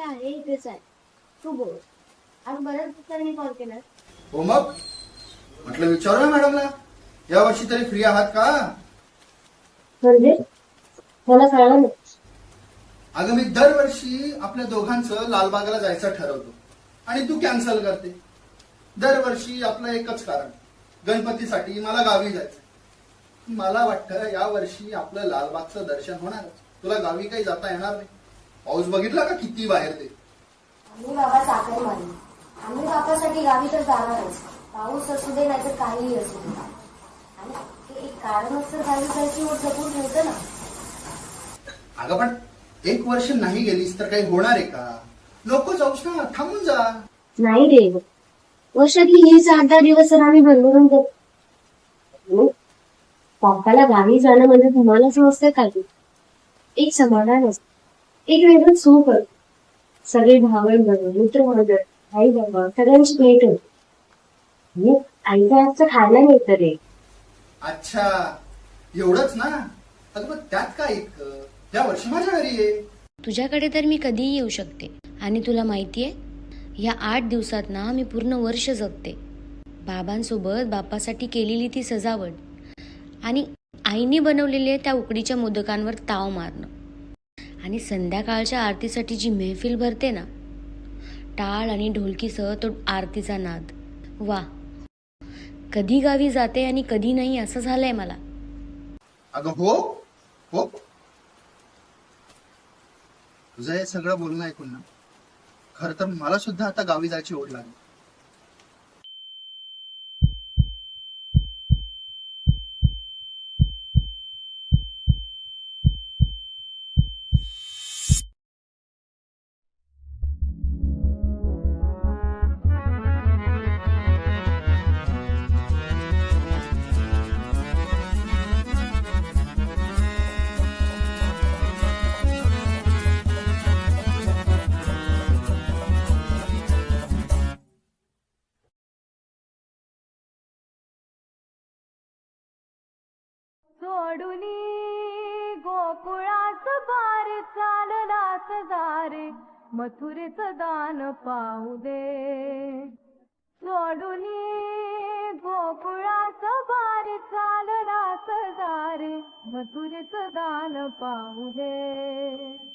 आहे इथेच आहे. तू बोल. आज बऱ्याच दिवसांनी कॉल केला. हो मग म्हटलं विचारू ना मॅडमला, या वर्षी तरी फ्री आहात का? म्हणजे मला कळलं नाही. अगं मी दरवर्षी आपल्या दोघांचं लालबागला जायचं ठरवतो आणि तू कॅन्सल करते. दरवर्षी आपलं एकच कारण, गणपतीसाठी मला गावी जायचं. मला वाटतं या वर्षी आपलं लालबागचं दर्शन होणार. तुला गावी काही जाता येणार नाही. पाऊस बघितला का किती बाहेर ते. आम्ही बाबा चाकरी मारली. आम्ही बापासाठी गावी तर जाणारच. पाऊस असू दे नाही तर काहीही असू दे. आणि ते एक कारण असतं गावी जायची वर जपून ठेवतं ना. अगं पण एक वर्ष नाही गेलीस तर काही होणार आहे का? नको जाऊस ना, थांबून जा. नाही रे, वर्षातली हीच 8-10 दिवस तर आम्ही भरभरून जातो. पापाला गावी जाणं म्हणजे तुम्हाला समजतंय का? एक समाधान असतं, एक वेगळं सुख असतं. सगळे भावंड, मित्र मंडळ, आई बाबा सगळ्यांची भेट होते. आणि आईच्या हातचं खायला मिळतं रे. अच्छा, एवढंच ना? अगं पण त्यात काय इतकं? या वर्षी माझ्या घरी ये. तुझ्याकडे तर मी कधीही येऊ शकते. आणि तुला माहितीये, या 8 दिवसात ना मी पूर्ण वर्ष जगते. बाबांसोबत बापासाठी केलेली ती सजावट आणि आईने बनवलेल्या त्या उकडीच्या मोदकांवर ताव मारणं आणि संध्याकाळच्या आरतीसाठी जी मेहफिल भरते ना, टाळ आणि ढोलकीसह तो आरतीचा नाद. वा, कधी गावी जाते आणि कधी नाही असं झालंय मला. अगं हो हो, तुझं हे सगळं बोलणं ऐकून ना खरं तर मला सुद्धा आता गावी जायची ओढ लागली. सोडुनी गोकुळास बारे चाललास दारे मथुरेच दान पाहू दे. सोडुनी गोकुळास बारे चाललास दारे मथुरेच दान पाहू दे.